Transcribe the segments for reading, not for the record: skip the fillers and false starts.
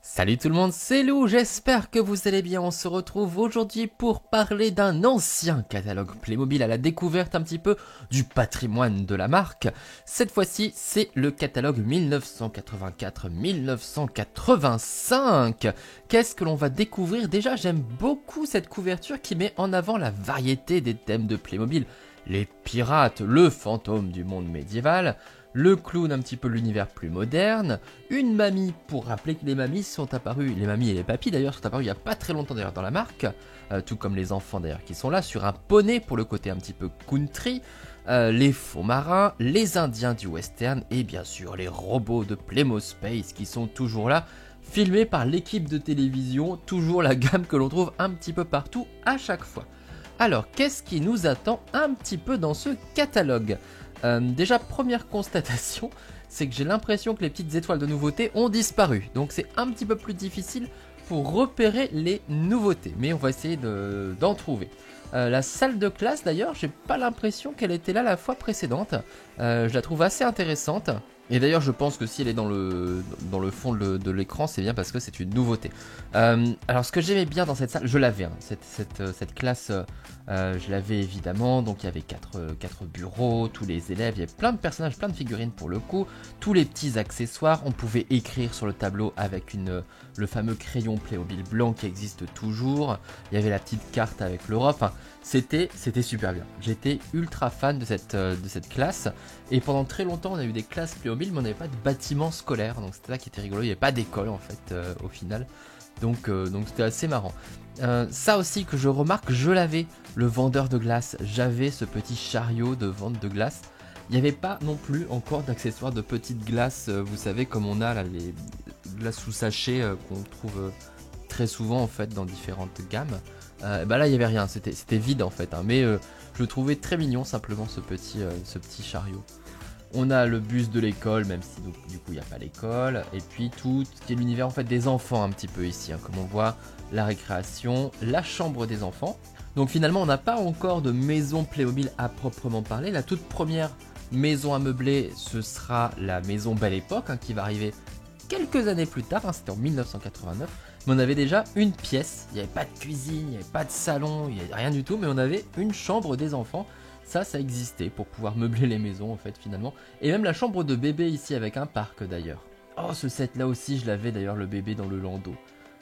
Salut tout le monde, c'est Lou, j'espère que vous allez bien. On se retrouve aujourd'hui pour parler d'un ancien catalogue Playmobil à la découverte un petit peu du patrimoine de la marque. Cette fois-ci, c'est le catalogue 1984-1985. Qu'est-ce que l'on va découvrir? Déjà, j'aime beaucoup cette couverture qui met en avant la variété des thèmes de Playmobil. Les pirates, le fantôme du monde médiéval, le clown un petit peu l'univers plus moderne, une mamie pour rappeler que les mamies sont apparues, les mamies et les papis d'ailleurs sont apparus il n'y a pas très longtemps d'ailleurs dans la marque, tout comme les enfants d'ailleurs qui sont là, sur un poney pour le côté un petit peu country, les faux marins, les indiens du western et bien sûr les robots de Playmo Space qui sont toujours là, filmés par l'équipe de télévision, toujours la gamme que l'on trouve un petit peu partout à chaque fois. Alors qu'est-ce qui nous attend un petit peu dans ce catalogue? Déjà, première constatation, c'est que j'ai l'impression que les petites étoiles de nouveautés ont disparu. Donc c'est un petit peu plus difficile pour repérer les nouveautés. Mais on va essayer d'en trouver. La salle de classe d'ailleurs, j'ai pas l'impression qu'elle était là la fois précédente. Je la trouve assez intéressante. Et d'ailleurs, je pense que si elle est dans le fond de l'écran, c'est bien parce que c'est une nouveauté. Alors, ce que j'aimais bien dans cette salle, je l'avais, hein, cette classe, je l'avais évidemment. Donc, il y avait quatre bureaux, tous les élèves, il y avait plein de personnages, plein de figurines pour le coup, tous les petits accessoires. On pouvait écrire sur le tableau avec le fameux crayon Playmobil blanc qui existe toujours. Il y avait la petite carte avec l'Europe. Enfin, c'était super bien. J'étais ultra fan de cette classe. Et pendant très longtemps, on a eu des classes Playmobil, mais on n'avait pas de bâtiment scolaire. Donc c'était ça qui était rigolo. Il n'y avait pas d'école en fait au final. Donc c'était assez marrant. Ça aussi que je remarque, je l'avais, le vendeur de glace. J'avais ce petit chariot de vente de glace. Il n'y avait pas non plus encore d'accessoires de petites glaces. Vous savez comme on a là, les glaces sous sachet qu'on trouve très souvent en fait dans différentes gammes. Bah là il n'y avait rien, c'était vide en fait, hein, mais je le trouvais très mignon simplement ce petit chariot. On a le bus de l'école, même si donc, du coup il n'y a pas l'école, et puis tout ce qui est l'univers en fait des enfants un petit peu ici, hein, comme on voit la récréation, la chambre des enfants. Donc finalement on n'a pas encore de maison Playmobil à proprement parler. La toute première maison à meubler ce sera la maison Belle Époque, hein, qui va arriver quelques années plus tard, hein, c'était en 1989, mais on avait déjà une pièce, il n'y avait pas de cuisine, il n'y avait pas de salon, il n'y avait rien du tout, mais on avait une chambre des enfants, ça existait pour pouvoir meubler les maisons en fait finalement, et même la chambre de bébé ici avec un parc d'ailleurs. Oh ce set là aussi je l'avais d'ailleurs, le bébé dans le landau,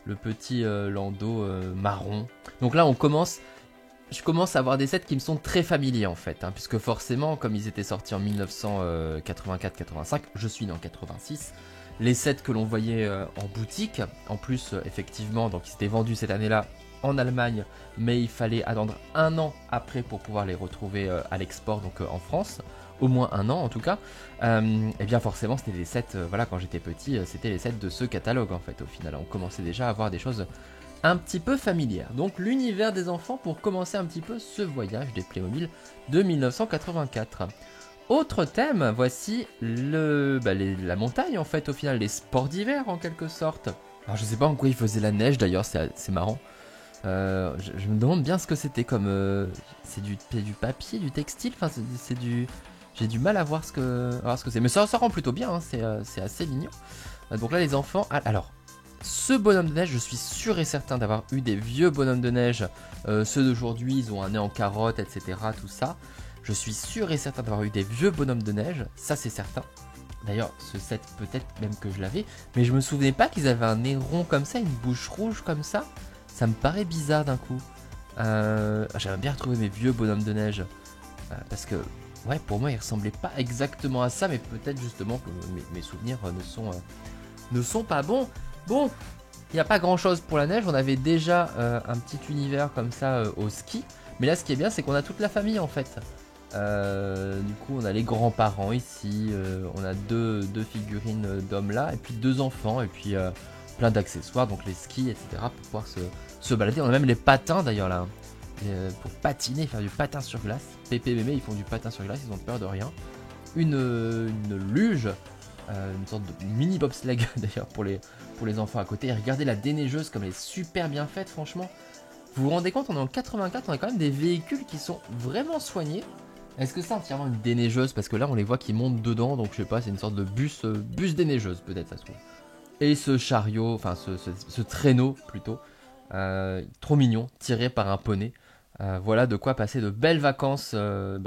le petit landau marron. Donc là je commence à avoir des sets qui me sont très familiers en fait, hein, puisque forcément comme ils étaient sortis en 1984-85, je suis né en 86, les sets que l'on voyait en boutique, en plus effectivement, donc ils étaient vendus cette année-là en Allemagne, mais il fallait attendre un an après pour pouvoir les retrouver à l'export, donc en France, au moins un an en tout cas. Et bien forcément c'était des sets, voilà quand j'étais petit, c'était les sets de ce catalogue en fait au final. On commençait déjà à avoir des choses un petit peu familières. Donc l'univers des enfants pour commencer un petit peu ce voyage des Playmobil de 1984. Autre thème, voici la montagne en fait au final, les sports d'hiver en quelque sorte. Alors je sais pas en quoi ils faisaient la neige d'ailleurs, c'est marrant. Je me demande bien ce que c'était comme... c'est du papier, du textile, enfin c'est du... J'ai du mal à voir ce que c'est. Mais ça rend plutôt bien, hein, c'est assez mignon. Donc là les enfants... Alors, ce bonhomme de neige, je suis sûr et certain d'avoir eu des vieux bonhommes de neige. Ceux d'aujourd'hui, ils ont un nez en carotte, etc. Tout ça. Je suis sûr et certain d'avoir eu des vieux bonhommes de neige, ça c'est certain. D'ailleurs, ce set peut-être même que je l'avais, mais je me souvenais pas qu'ils avaient un nez rond comme ça, une bouche rouge comme ça. Ça me paraît bizarre d'un coup. J'aimerais bien retrouver mes vieux bonhommes de neige. Parce que, ouais, pour moi, ils ressemblaient pas exactement à ça, mais peut-être justement que mes souvenirs ne sont pas bons. Bon, il n'y a pas grand-chose pour la neige. On avait déjà un petit univers comme ça au ski. Mais là, ce qui est bien, c'est qu'on a toute la famille en fait. Du coup, on a les grands-parents ici, on a deux figurines d'hommes là, et puis deux enfants, et puis plein d'accessoires, donc les skis, etc. pour pouvoir se balader. On a même les patins d'ailleurs là, pour patiner, faire du patin sur glace. Pépé et Mémé, ils font du patin sur glace, ils ont peur de rien. Une luge, une sorte de mini bobsleigh d'ailleurs pour les enfants à côté. Et regardez la déneigeuse comme elle est super bien faite, franchement. Vous vous rendez compte, on est en 84, on a quand même des véhicules qui sont vraiment soignés. Est-ce que c'est entièrement une déneigeuse? Parce que là on les voit qui montent dedans, donc je sais pas, c'est une sorte de bus déneigeuse peut-être ça se trouve. Et ce chariot, enfin ce traîneau plutôt, trop mignon, tiré par un poney. Voilà de quoi passer de belles vacances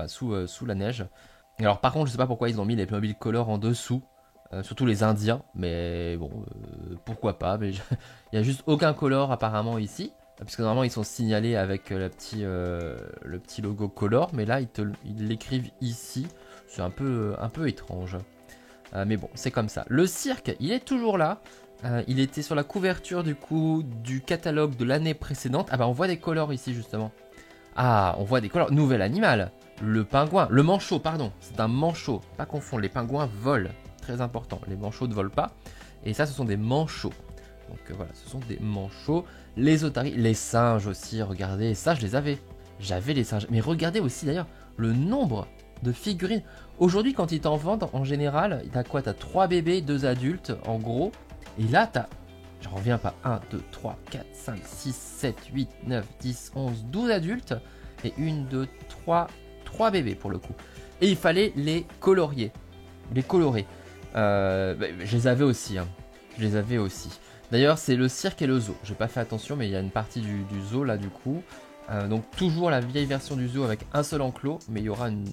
sous la neige. Alors par contre, je sais pas pourquoi ils ont mis les Playmobil Color en dessous, surtout les Indiens, mais bon, pourquoi pas. Mais il y a juste aucun Color apparemment ici, parce que normalement ils sont signalés avec le petit logo Color, mais là ils l'écrivent ici. C'est un peu étrange. Mais bon, c'est comme ça. Le cirque, il est toujours là. Il était sur la couverture du coup du catalogue de l'année précédente. Ah bah on voit des colors ici justement. Ah, on voit des colors. Nouvel animal. Le pingouin. Le manchot, pardon. C'est un manchot. Pas confondre. Les pingouins volent. Très important. Les manchots ne volent pas. Et ça, ce sont des manchots. Donc voilà, ce sont des manchots. Les otaries. Les singes aussi. Regardez. Ça, je les avais. J'avais les singes. Mais regardez aussi d'ailleurs le nombre de figurines. Aujourd'hui, quand ils t'en vendent, en général, t'as quoi? T'as 3 bébés, 2 adultes, en gros. Et là, t'as... J'en reviens pas. 1, 2, 3, 4, 5, 6, 7, 8, 9, 10, 11, 12 adultes. Et 1, 2, 3 bébés pour le coup. Et il fallait les colorier. Les colorer. Je les avais aussi. Hein. Je les avais aussi. D'ailleurs, c'est le cirque et le zoo. J'ai pas fait attention, mais il y a une partie du zoo là du coup. Donc toujours la vieille version du zoo avec un seul enclos. Mais il y aura une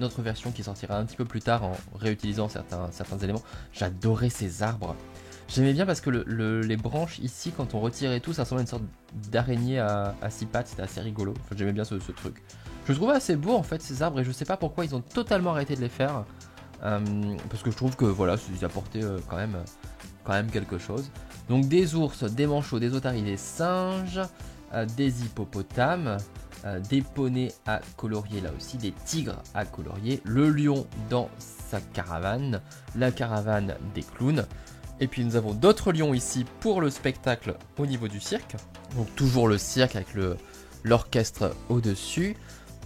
autre version qui sortira un petit peu plus tard en réutilisant certains éléments. J'adorais ces arbres. J'aimais bien parce que les branches ici, quand on retirait tout, ça ressemblait à une sorte d'araignée à 6 pattes. C'était assez rigolo. Enfin, j'aimais bien ce truc. Je trouvais assez beau en fait ces arbres et je sais pas pourquoi ils ont totalement arrêté de les faire. Parce que je trouve que voilà, ils apportaient quand même quelque chose. Donc des ours, des manchots, des otaries, des singes, des hippopotames, des poneys à colorier là aussi, des tigres à colorier, le lion dans sa caravane, la caravane des clowns. Et puis nous avons d'autres lions ici pour le spectacle au niveau du cirque. Donc toujours le cirque avec l'orchestre au-dessus.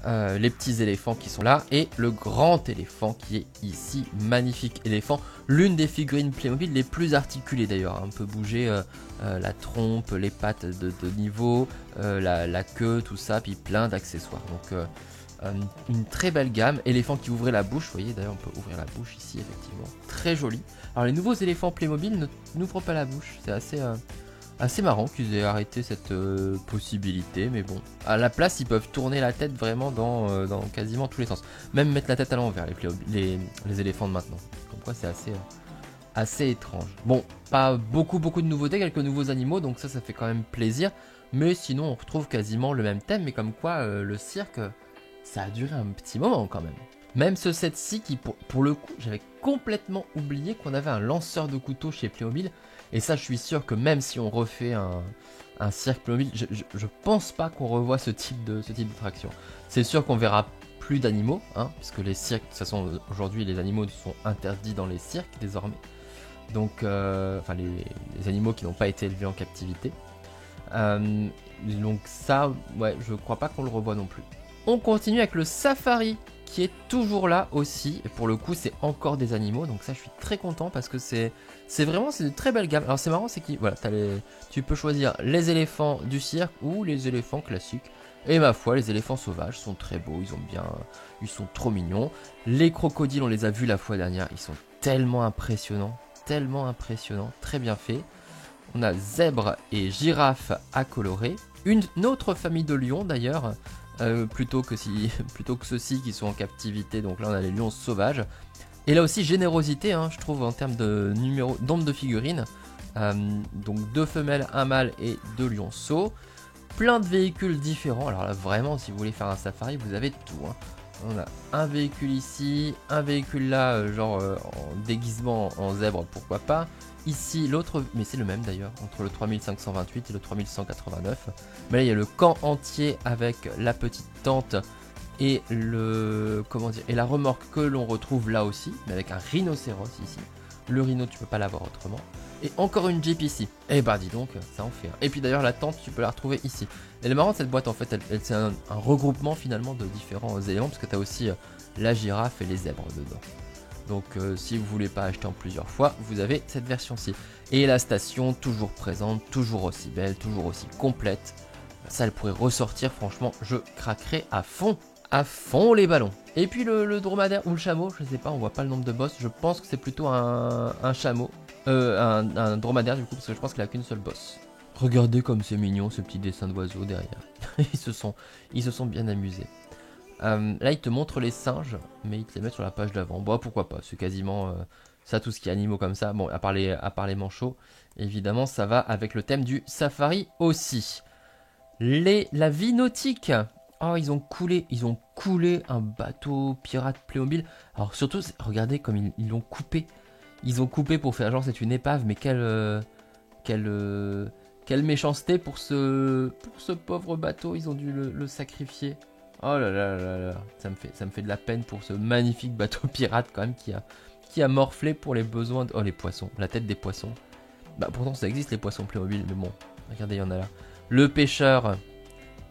Les petits éléphants qui sont là. Et le grand éléphant qui est ici. Magnifique éléphant. L'une des figurines Playmobil les plus articulées d'ailleurs. On peut bouger la trompe, les pattes de niveau, la queue, tout ça. Puis plein d'accessoires. Donc une très belle gamme. Éléphant qui ouvrait la bouche. Vous voyez d'ailleurs on peut ouvrir la bouche ici effectivement. Très joli. Alors les nouveaux éléphants Playmobil n'ouvrent pas la bouche. C'est assez marrant qu'ils aient arrêté cette possibilité. Mais bon, à la place ils peuvent tourner la tête vraiment dans quasiment tous les sens. Même mettre la tête à l'envers les éléphants de maintenant. Comme quoi c'est assez étrange. Bon, pas beaucoup de nouveautés. Quelques nouveaux animaux. Donc ça fait quand même plaisir. Mais sinon on retrouve quasiment le même thème. Mais comme quoi le cirque... Ça a duré un petit moment quand même. Même ce set-ci qui, pour le coup, j'avais complètement oublié qu'on avait un lanceur de couteau chez Playmobil. Et ça, je suis sûr que même si on refait un cirque Playmobil, je pense pas qu'on revoit ce type d'attraction. C'est sûr qu'on verra plus d'animaux, hein, parce que les cirques, de toute façon, aujourd'hui, les animaux sont interdits dans les cirques désormais. Donc, enfin, les animaux qui n'ont pas été élevés en captivité. Donc ça, ouais, je crois pas qu'on le revoit non plus. On continue avec le safari qui est toujours là aussi. Et pour le coup, c'est encore des animaux. Donc ça, je suis très content parce que c'est une très belle gamme. Alors c'est marrant, c'est que voilà, tu peux choisir les éléphants du cirque ou les éléphants classiques. Et ma foi, les éléphants sauvages sont très beaux. Ils sont trop mignons. Les crocodiles, on les a vus la fois dernière. Ils sont tellement impressionnants, très bien faits. On a zèbre et girafe à colorer. Une autre famille de lions d'ailleurs. Plutôt que ceux-ci qui sont en captivité. Donc là on a les lions sauvages. Et là aussi générosité, hein, je trouve, en termes de nombre de figurines. Donc 2 femelles, 1 mâle et 2 lionceaux. Plein de véhicules différents. Alors là vraiment, si vous voulez faire un safari, vous avez tout, hein. On a un véhicule ici, un véhicule là, en déguisement en zèbre, pourquoi pas. Ici l'autre, mais c'est le même d'ailleurs, entre le 3528 et le 3189. Mais là il y a le camp entier avec la petite tente et et la remorque que l'on retrouve là aussi, mais avec un rhinocéros ici. Le rhino tu peux pas l'avoir autrement. Et encore une Jeep ici. Et bah dis donc, ça en fait. Et puis d'ailleurs la tente tu peux la retrouver ici. Elle est marrante cette boîte en fait, c'est un regroupement finalement de différents éléments parce que tu as aussi la girafe et les zèbres dedans. Donc si vous voulez pas acheter en plusieurs fois, vous avez cette version-ci. Et la station toujours présente, toujours aussi belle, toujours aussi complète. Ça elle pourrait ressortir, franchement je craquerai à fond les ballons. Et puis le dromadaire ou le chameau, je sais pas, on voit pas le nombre de boss, je pense que c'est plutôt un chameau. Un dromadaire du coup, parce que je pense qu'il a qu'une seule bosse. Regardez comme c'est mignon ce petit dessin d'oiseau derrière. ils se sont bien amusés. Là il te montre les singes, mais il te les met sur la page d'avant. Bon pourquoi pas, c'est quasiment ça, tout ce qui est animaux comme ça. Bon, à part les manchots, évidemment ça va avec le thème du safari aussi. La vie nautique. Oh, ils ont coulé un bateau pirate Playmobil. Alors surtout, regardez comme ils l'ont coupé. Ils ont coupé pour faire genre c'est une épave, mais quelle méchanceté pour ce pauvre bateau. Ils ont dû le sacrifier. Oh là là là là, ça me fait de la peine pour ce magnifique bateau pirate quand même qui a morflé pour les besoins de... Oh les poissons, la tête des poissons. Bah pourtant ça existe les poissons Playmobil, mais bon, regardez il y en a là. Le pêcheur.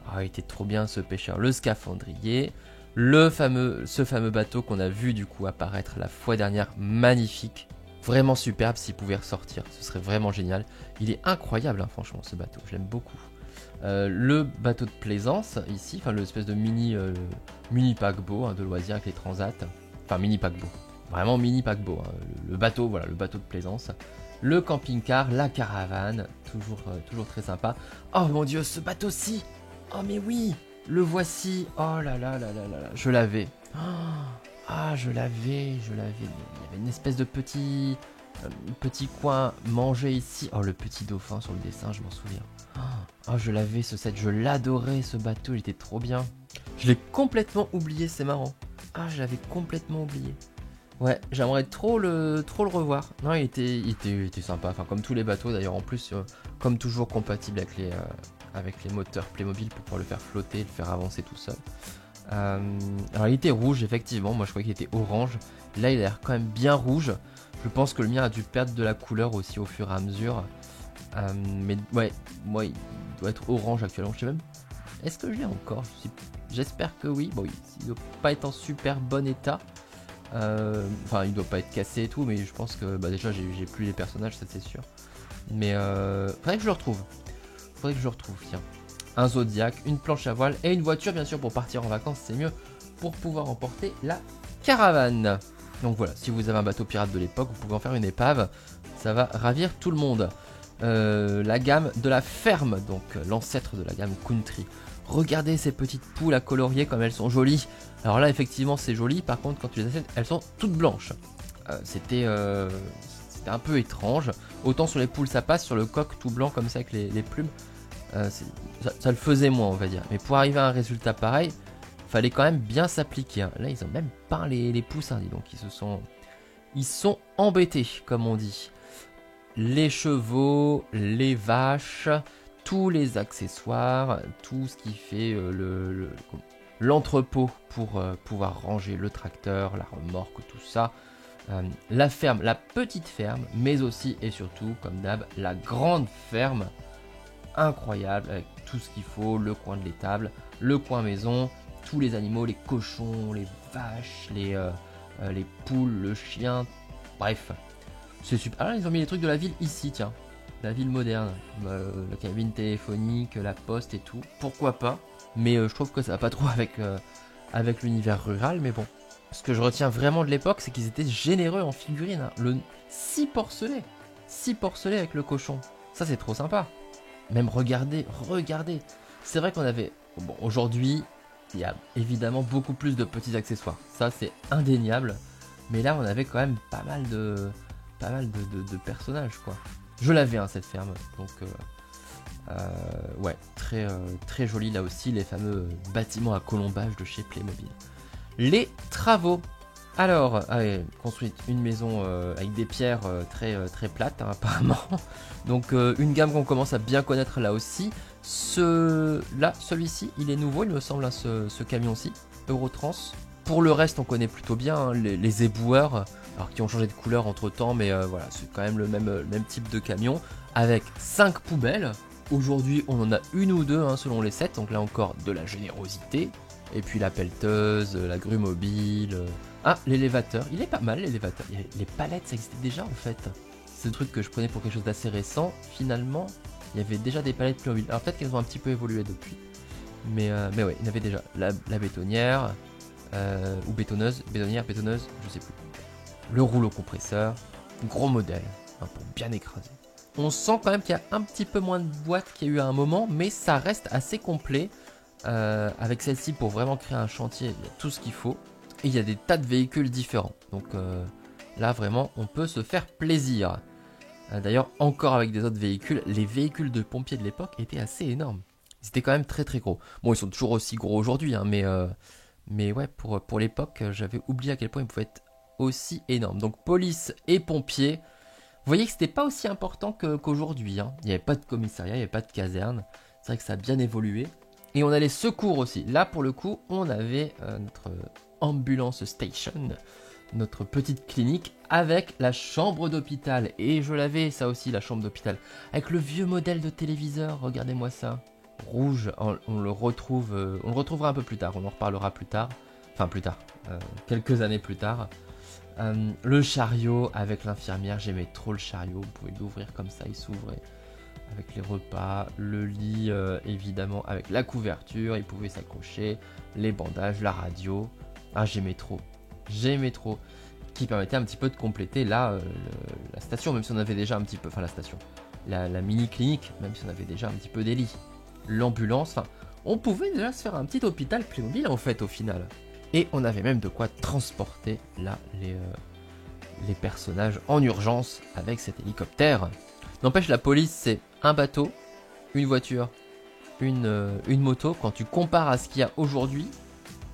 Ah, il était trop bien ce pêcheur. Le scaphandrier. Ce fameux bateau qu'on a vu du coup apparaître la fois dernière. Magnifique. Vraiment superbe s'il pouvait ressortir. Ce serait vraiment génial. Il est incroyable hein, franchement ce bateau. Je l'aime beaucoup. Le bateau de plaisance ici. Enfin l'espèce de mini paquebot hein, de loisirs avec les transats. Enfin mini paquebot. Vraiment mini paquebot. Hein. Le bateau, voilà, le bateau de plaisance. Le camping-car, la caravane. Toujours très sympa. Oh mon dieu, ce bateau-ci. Oh mais oui, le voici. Oh là là là là là là, je l'avais. Ah, je l'avais. Il y avait une espèce de petit coin mangé ici. Oh, le petit dauphin sur le dessin, je m'en souviens. Oh, je l'avais ce set, je l'adorais ce bateau, il était trop bien. Je l'ai complètement oublié, c'est marrant. Ah, je l'avais complètement oublié. Ouais, j'aimerais trop le revoir. Non, il était sympa, enfin comme tous les bateaux d'ailleurs, en plus, comme toujours compatible avec les moteurs Playmobil pour pouvoir le faire flotter, le faire avancer tout seul. Alors il était rouge effectivement, moi je croyais qu'il était orange. Là il a l'air quand même bien rouge. Je pense que le mien a dû perdre de la couleur aussi au fur et à mesure. Mais ouais, moi il doit être orange actuellement. Je sais même. Est-ce que je l'ai encore? J'espère que oui. Bon, il doit pas être en super bon état. Enfin il doit pas être cassé et tout, mais je pense que bah, déjà j'ai plus les personnages, ça c'est sûr. Mais faudrait que je le retrouve. Tiens. Un Zodiac, une planche à voile et une voiture bien sûr pour partir en vacances, c'est mieux pour pouvoir emporter la caravane. Donc voilà, si vous avez un bateau pirate de l'époque, vous pouvez en faire une épave, ça va ravir tout le monde. La gamme de la ferme, donc l'ancêtre de la gamme Country. Regardez ces petites poules à colorier comme elles sont jolies. Alors là effectivement c'est joli, par contre quand tu les achètes, elles sont toutes blanches. C'était un peu étrange. Autant sur les poules ça passe, sur le coq tout blanc comme ça avec les plumes. Ça le faisait moins on va dire, mais pour arriver à un résultat pareil fallait quand même bien s'appliquer hein. Là ils ont même peint les poussins, dis donc ils sont embêtés comme on dit. Les chevaux, les vaches, tous les accessoires, tout ce qui fait l'entrepôt pour pouvoir ranger le tracteur, la remorque, tout ça. La ferme, la petite ferme, mais aussi et surtout comme d'hab la grande ferme. Incroyable avec tout ce qu'il faut, le coin de l'étable, le coin maison, tous les animaux, les cochons, les vaches, les poules, le chien, bref, c'est super. Ah là, ils ont mis les trucs de la ville ici, tiens, la ville moderne, la cabine téléphonique, la poste et tout, pourquoi pas, mais je trouve que ça va pas trop avec l'univers rural, mais bon. Ce que je retiens vraiment de l'époque, c'est qu'ils étaient généreux en figurines, hein. Le 6 porcelets avec le cochon, ça c'est trop sympa. Même regardez. C'est vrai qu'on avait... Bon, aujourd'hui, il y a évidemment beaucoup plus de petits accessoires. Ça, c'est indéniable. Mais là, on avait quand même pas mal de personnages, quoi. Je l'avais, hein, cette ferme. Donc, ouais, très joli là aussi, les fameux bâtiments à colombage de chez Playmobil. Les travaux. Alors, construite une maison avec des pierres très plates hein, apparemment. Donc une gamme qu'on commence à bien connaître là aussi. Celui-ci, il est nouveau il me semble, hein, ce camion-ci, Eurotrans. Pour le reste, on connaît plutôt bien hein, les éboueurs, alors qui ont changé de couleur entre temps, mais voilà, c'est quand même le même type de camion, avec 5 poubelles. Aujourd'hui, on en a une ou deux hein, selon les sets, donc là encore de la générosité. Et puis la pelleteuse, la grue mobile. Ah, l'élévateur. Il est pas mal l'élévateur. Les palettes, ça existait déjà en fait. C'est un truc que je prenais pour quelque chose d'assez récent. Finalement, il y avait déjà des palettes Playmobil. Alors peut-être qu'elles ont un petit peu évolué depuis. Mais ouais, il y avait déjà la bétonnière. Ou bétonneuse, je sais plus. Le rouleau compresseur. Gros modèle. hein, pour bien écraser. On sent quand même qu'il y a un petit peu moins de boîtes qu'il y a eu à un moment, mais ça reste assez complet. Avec celle-ci, pour vraiment créer un chantier, il y a tout ce qu'il faut. Et il y a des tas de véhicules différents. Donc là, vraiment, on peut se faire plaisir. D'ailleurs, encore avec des autres véhicules, les véhicules de pompiers de l'époque étaient assez énormes. Ils étaient quand même très très gros. Bon, ils sont toujours aussi gros aujourd'hui, hein, mais ouais, pour l'époque, j'avais oublié à quel point ils pouvaient être aussi énormes. Donc police et pompiers, vous voyez que c'était pas aussi important qu'aujourd'hui. Hein. Il n'y avait pas de commissariat, il n'y avait pas de caserne. C'est vrai que ça a bien évolué. Et on a les secours aussi. Là, pour le coup, on avait notre ambulance station, notre petite clinique avec la chambre d'hôpital. Et je l'avais, ça aussi, la chambre d'hôpital. Avec le vieux modèle de téléviseur, regardez-moi ça. Rouge, on le retrouvera un peu plus tard, on en reparlera plus tard. Enfin, plus tard, quelques années plus tard. Le chariot avec l'infirmière, j'aimais trop le chariot. Vous pouvez l'ouvrir comme ça, il s'ouvrait. Avec les repas, le lit évidemment avec la couverture, il pouvait s'accrocher, les bandages, la radio. Ah, j'aimais trop. Qui permettait un petit peu de compléter la station, même si on avait déjà un petit peu, enfin la station, la mini clinique, même si on avait déjà un petit peu des lits. L'ambulance, enfin, on pouvait déjà se faire un petit hôpital Playmobil en fait au final. Et on avait même de quoi transporter là les personnages en urgence avec cet hélicoptère. N'empêche, la police, c'est un bateau, une voiture, une moto. Quand tu compares à ce qu'il y a aujourd'hui,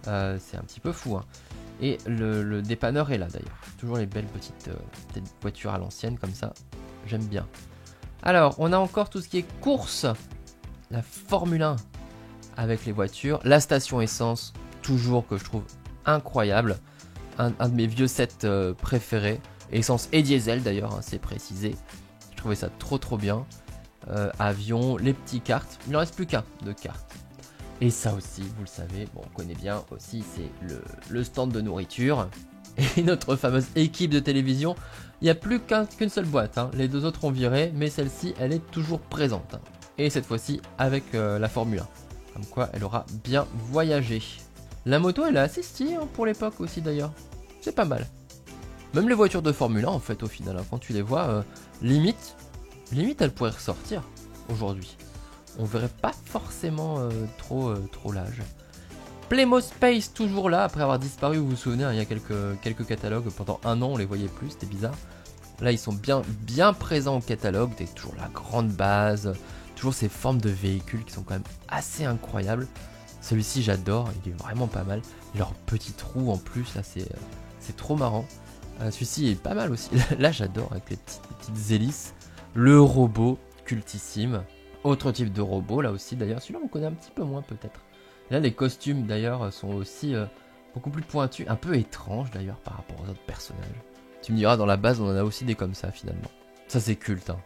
c'est un petit peu fou. Hein. Et le dépanneur est là d'ailleurs. Toujours les belles petites voitures à l'ancienne comme ça. J'aime bien. Alors, on a encore tout ce qui est course. La Formule 1 avec les voitures. La station essence, toujours que je trouve incroyable. Un de mes vieux sets préférés. Essence et diesel d'ailleurs, hein, c'est précisé. Je trouvais ça trop bien. Avion, les petits cartes. Il n'en reste plus qu'un de cartes. Et ça aussi, vous le savez, bon, on connaît bien aussi, c'est le stand de nourriture. Et notre fameuse équipe de télévision, il n'y a plus qu'une seule boîte. Hein. Les deux autres ont viré, mais celle-ci, elle est toujours présente. Hein. Et cette fois-ci, avec la Formule 1. Comme quoi, elle aura bien voyagé. La moto, elle est assez stylée hein, pour l'époque aussi d'ailleurs. C'est pas mal. Même les voitures de Formule 1, en fait, au final, hein, quand tu les vois, limite, elle pourrait ressortir aujourd'hui. On verrait pas forcément trop l'âge. Playmo Space toujours là après avoir disparu, vous vous souvenez, hein, il y a quelques catalogues, pendant un an on les voyait plus, c'était bizarre. Là ils sont bien présents au catalogue, c'est toujours la grande base, toujours ces formes de véhicules qui sont quand même assez incroyables. Celui-ci j'adore, il est vraiment pas mal. Leur petit trou en plus, là c'est trop marrant. Celui-ci est pas mal aussi, là j'adore avec les petites hélices. Le robot cultissime. Autre type de robot là aussi d'ailleurs, celui-là on connaît un petit peu moins peut-être. Là les costumes d'ailleurs sont aussi beaucoup plus pointus, un peu étranges d'ailleurs par rapport aux autres personnages. Tu me diras, dans la base on en a aussi des comme ça finalement. Ça c'est culte hein,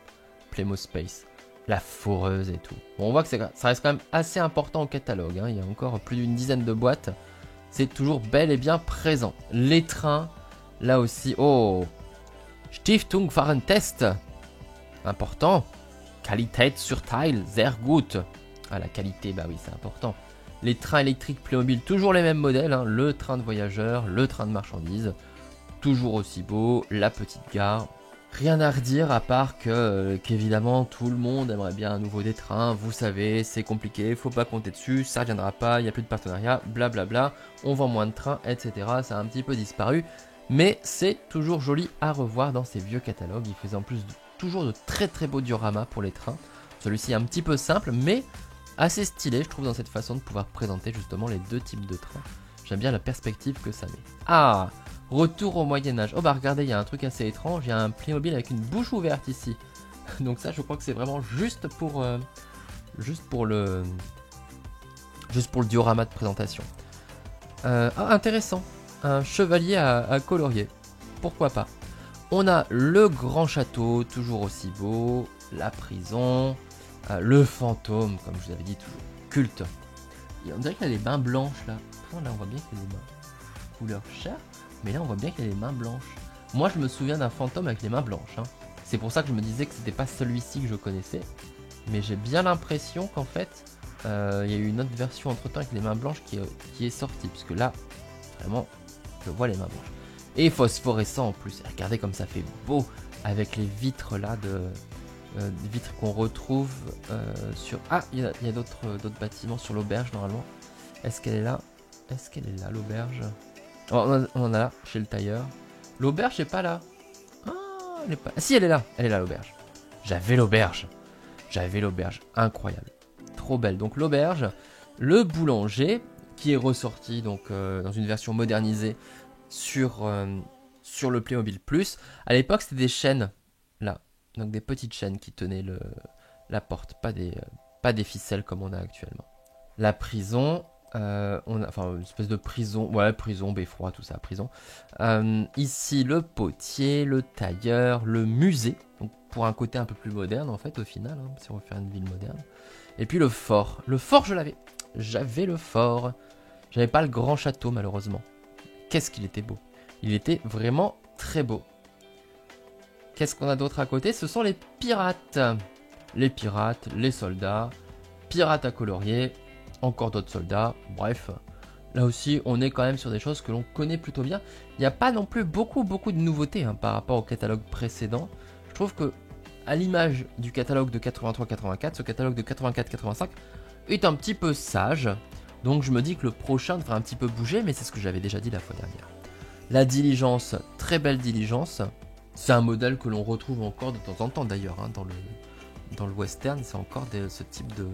Playmo Space. La foreuse et tout. Bon, on voit que ça reste quand même assez important au catalogue, hein. Il y a encore plus d'une dizaine de boîtes. C'est toujours bel et bien présent. Les trains, là aussi, oh, Stiftung Warentest. Important. Qualität sur Teil, sehr gut. Ah, la qualité, bah oui, c'est important. Les trains électriques Playmobil, toujours les mêmes modèles. Hein. Le train de voyageurs, le train de marchandises. Toujours aussi beau. La petite gare. Rien à redire à part qu'évidemment tout le monde aimerait bien à nouveau des trains. Vous savez, c'est compliqué, faut pas compter dessus, ça reviendra pas, il n'y a plus de partenariat, blablabla. On vend moins de trains, etc. Ça a un petit peu disparu. Mais c'est toujours joli à revoir dans ces vieux catalogues. Il faisait en plus toujours de très beaux dioramas pour les trains. Celui-ci est un petit peu simple, mais assez stylé, je trouve, dans cette façon de pouvoir présenter justement les deux types de trains. J'aime bien la perspective que ça met. Ah, retour au Moyen-Âge. Oh bah regardez, il y a un truc assez étrange. Il y a un Playmobil avec une bouche ouverte ici. Donc ça, je crois que c'est vraiment juste pour le diorama de présentation. Intéressant. Un chevalier à colorier. Pourquoi pas. On a le grand château, toujours aussi beau. La prison. Le fantôme, comme je vous avais dit, toujours culte. Et on dirait qu'il y a les mains blanches là. Là, on voit bien qu'il y a des mains couleur chair. Mais là, on voit bien qu'il y a les mains blanches. Moi, je me souviens d'un fantôme avec les mains blanches. Hein. C'est pour ça que je me disais que c'était pas celui-ci que je connaissais. Mais j'ai bien l'impression qu'en fait, il y a eu une autre version entre-temps avec les mains blanches qui est sortie. Puisque là, vraiment, je vois les mains blanches. Et phosphorescent en plus. Regardez comme ça fait beau. avec les vitres là des vitres qu'on retrouve sur... Ah, il y a d'autres bâtiments sur l'auberge normalement. Est-ce qu'elle est là? Est-ce qu'elle est là l'auberge? Oh, on en a là, chez le tailleur. L'auberge n'est pas là. Ah, elle est pas... Ah, si, elle est là l'auberge. J'avais l'auberge. Incroyable. Trop belle. Donc l'auberge, le boulanger qui est ressorti donc dans une version modernisée sur le Playmobil Plus. À l'époque, c'était des chaînes là. Donc des petites chaînes qui tenaient la porte, pas des ficelles comme on a actuellement. La prison, enfin une espèce de prison, ouais, prison, beffroi, tout ça, prison. Ici le potier, le tailleur, le musée, donc pour un côté un peu plus moderne en fait au final, hein, si on veut faire une ville moderne. Et puis le fort. Le fort, j'avais le fort. J'avais pas le grand château malheureusement. Qu'est-ce qu'il était beau. Il était vraiment très beau. Qu'est-ce qu'on a d'autre à côté? Ce sont les pirates. Les pirates, les soldats, pirates à colorier, encore d'autres soldats, bref. Là aussi, on est quand même sur des choses que l'on connaît plutôt bien. Il n'y a pas non plus beaucoup de nouveautés hein, par rapport au catalogue précédent. Je trouve que, à l'image du catalogue de 83-84, ce catalogue de 84-85 est un petit peu sage. Donc je me dis que le prochain devrait un petit peu bouger, mais c'est ce que j'avais déjà dit la fois dernière. La diligence, très belle diligence. C'est un modèle que l'on retrouve encore de temps en temps d'ailleurs hein, dans le western. C'est encore ce type de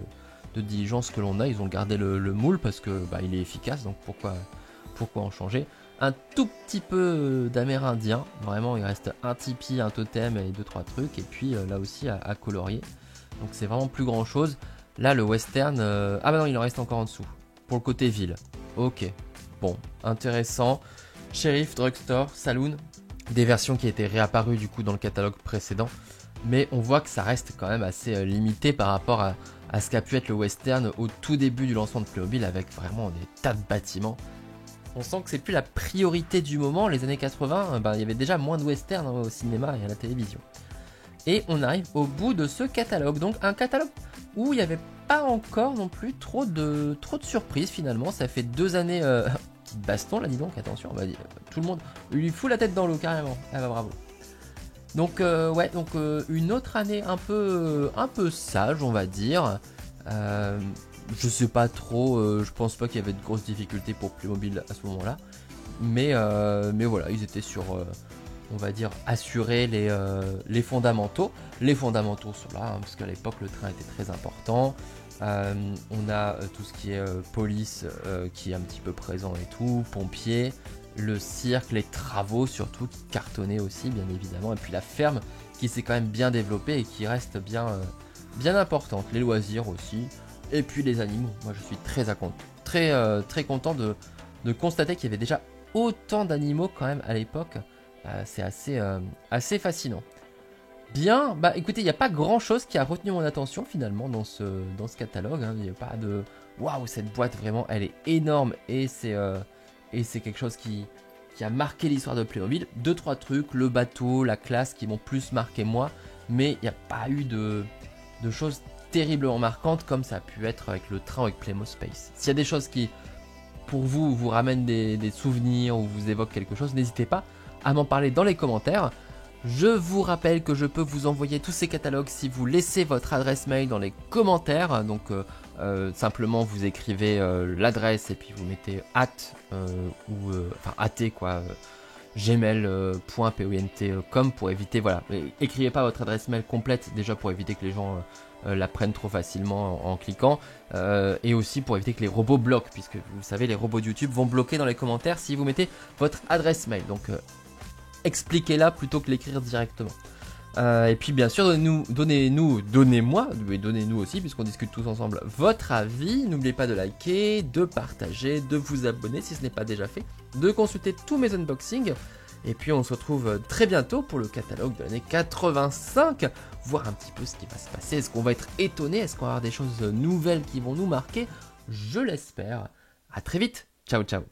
diligence que l'on a. Ils ont gardé le moule parce que il est efficace, donc pourquoi en changer. Un tout petit peu d'amérindien, vraiment il reste un tipi, un totem et 2-3 trucs. Et puis là aussi à colorier. Donc c'est vraiment plus grand chose. Là le western, ah bah non il en reste encore en dessous. Pour le côté ville. Ok, bon, intéressant. Sheriff, Drugstore, Saloon. Des versions qui étaient réapparues du coup dans le catalogue précédent. Mais on voit que ça reste quand même assez limité par rapport à ce qu'a pu être le western au tout début du lancement de Playmobil avec vraiment des tas de bâtiments. On sent que c'est plus la priorité du moment. Les années 80, il y avait déjà moins de western au cinéma et à la télévision. Et on arrive au bout de ce catalogue. Donc un catalogue où il n'y avait pas encore non plus trop de surprises finalement. Ça fait 2 années... petite baston là, dis donc, attention, on va dire, tout le monde lui fout la tête dans l'eau carrément. Ah bah bravo. Donc ouais, donc une autre année un peu sage, on va dire. Je sais pas trop, je pense pas qu'il y avait de grosses difficultés pour Playmobil à ce moment-là. Mais voilà, ils étaient sur, on va dire, assurer les fondamentaux. Les fondamentaux sont là, hein, parce qu'à l'époque le train était très important. On a tout ce qui est police qui est un petit peu présent et tout, pompiers, le cirque, les travaux surtout qui cartonnaient aussi bien évidemment, et puis la ferme qui s'est quand même bien développée et qui reste bien importante, les loisirs aussi, et puis les animaux. Moi je suis très content de constater qu'il y avait déjà autant d'animaux quand même à l'époque. C'est assez fascinant. Bien, bah écoutez, il n'y a pas grand chose qui a retenu mon attention finalement dans ce catalogue. Hein. Il n'y a pas de waouh, cette boîte vraiment elle est énorme et c'est quelque chose qui a marqué l'histoire de Playmobil. 2-3 trucs, le bateau, la classe qui m'ont plus marqué moi, mais il n'y a pas eu de choses terriblement marquantes comme ça a pu être avec le train avec Playmo Space. S'il y a des choses qui pour vous ramènent des souvenirs ou vous évoquent quelque chose, n'hésitez pas à m'en parler dans les commentaires. Je vous rappelle que je peux vous envoyer tous ces catalogues si vous laissez votre adresse mail dans les commentaires. Donc simplement vous écrivez l'adresse et puis vous mettez gmail.com pour éviter, voilà, écrivez pas votre adresse mail complète déjà pour éviter que les gens la prennent trop facilement en cliquant et aussi pour éviter que les robots bloquent, puisque vous savez les robots de YouTube vont bloquer dans les commentaires si vous mettez votre adresse mail. Donc expliquez-la plutôt que l'écrire directement. Et puis bien sûr, donnez-moi aussi, puisqu'on discute tous ensemble, votre avis. N'oubliez pas de liker, de partager, de vous abonner si ce n'est pas déjà fait, de consulter tous mes unboxings. Et puis on se retrouve très bientôt pour le catalogue de l'année 85, voir un petit peu ce qui va se passer. Est-ce qu'on va être étonné? Est-ce qu'on va avoir des choses nouvelles qui vont nous marquer? Je l'espère. À très vite. Ciao, ciao.